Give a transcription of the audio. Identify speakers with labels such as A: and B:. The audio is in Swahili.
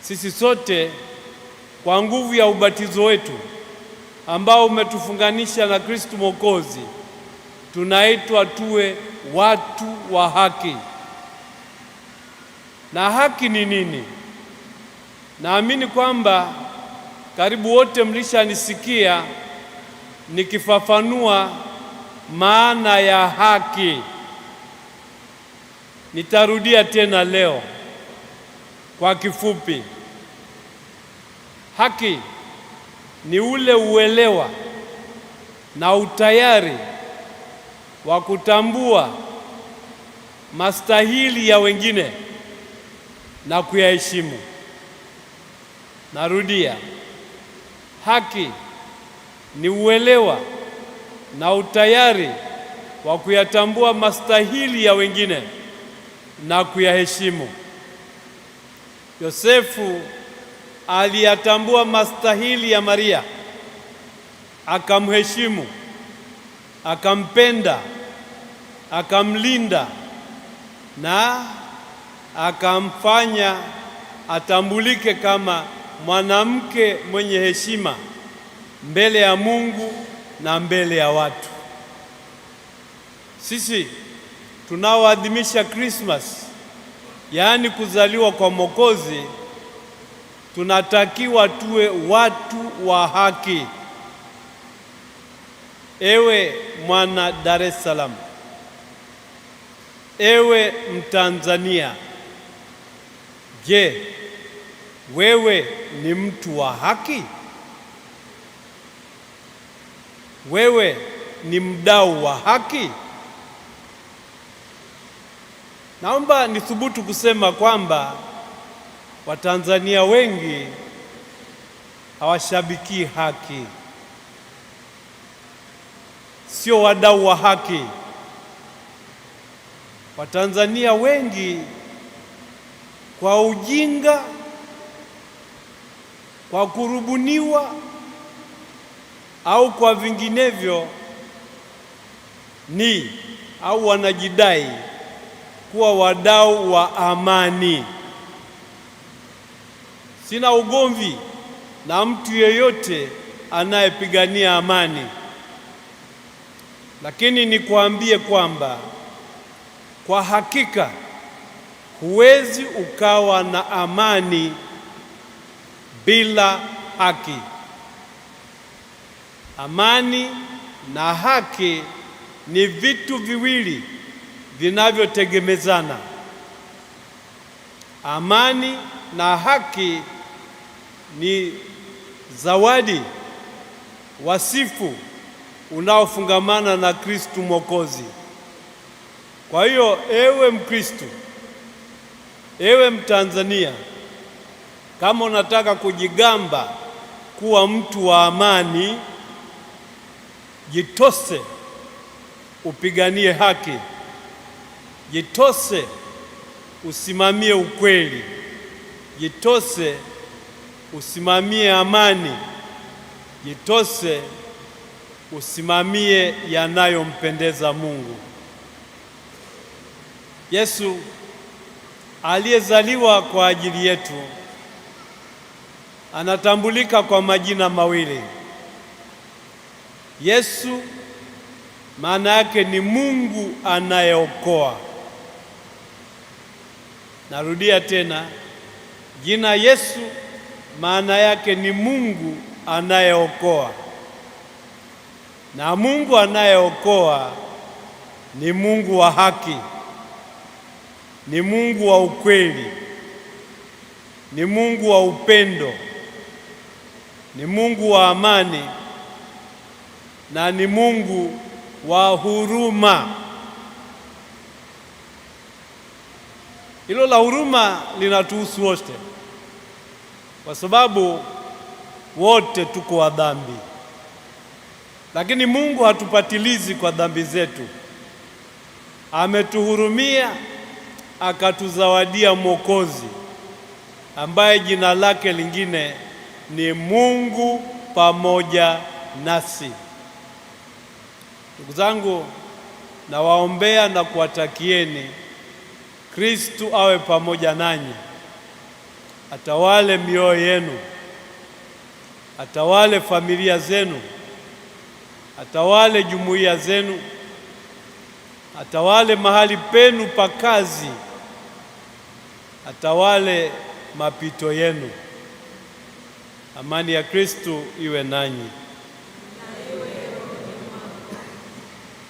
A: sisi sote kwa nguvu ya ubatizo wetu ambao umetufunganisha na Kristo Mwokozi, tunaitwa tuwe watu wa haki. Na haki ni nini? Naamini kwamba karibu wote mlishanisikia nikifafanua maana ya haki. Nitarudia tena leo kwa kifupi. Haki ni ule uelewa na utayari wa kutambua mastahili ya wengine na kuyaheshimu. Narudia, haki ni uelewa na utayari wa kuyatambua mastahili ya wengine na kuyaheshimu. Yosefu aliyatambua mastahili ya Maria, akamheshimu, akampenda, akamlinda na akamfanya atambulike kama mwanamke mwenye heshima mbele ya Mungu na mbele ya watu. Sisi tunaoadhimisha Christmas, yaani kuzaliwa kwa Mwokozi, tunatakiwa tuwe watu wa haki. Ewe mwana Dar es Salaam, ewe Mtanzania, je, wewe ni mtu wa haki? Wewe ni mdau wa haki? Naomba nithubutu kusema kwamba Watanzania wengi hawashabiki haki, sio wadau wa haki. Watanzania wengi kwa ujinga, kwa kurubuniwa au kwa vinginevyo ni au wanajidai kuwa wadau wa amani. Sina ugomvi na mtu yeyote anayepigania amani, lakini nikwambie kwamba kwa hakika huwezi ukawa na amani bila haki. Amani na haki ni vitu viwili vinavyotegemezana. Amani na haki ni zawadi, wasifu unaofungamana na Kristo Mwokozi. Kwa hiyo ewe Mkristo, ewe Mtanzania, kama unataka kujigamba kuwa mtu wa amani, jitose upiganie haki, jitose usimamie ukweli, jitose usimamie amani, jitose usimamie yanayompendeza Mungu. Yesu aliyezaliwa kwa ajili yetu anatambulika kwa majina mawili. Yesu maana yake ni Mungu anayeokoa. Narudia tena, jina Yesu maana yake ni Mungu anayeokoa, na Mungu anayeokoa ni Mungu wa haki, ni Mungu wa ukweli, ni Mungu wa upendo, ni Mungu wa amani na ni Mungu wa huruma. Hilo la huruma linatuhusu wote, kwa sababu wote tuko wa dhambi, lakini Mungu hatupatilizi kwa dhambi zetu. Ametuhurumia akatuzawadia Mwokozi ambaye jina lake lingine ni Mungu pamoja nasi. Ndugu zangu, nawaombea na kuwatakieni Kristo awe pamoja nanyi, atawale mioyo yenu, atawale familia zenu, atawale jumuiya zenu, atawale mahali penu pa kazi, atawale mapito yenu. Amani ya Kristo iwe nanyi.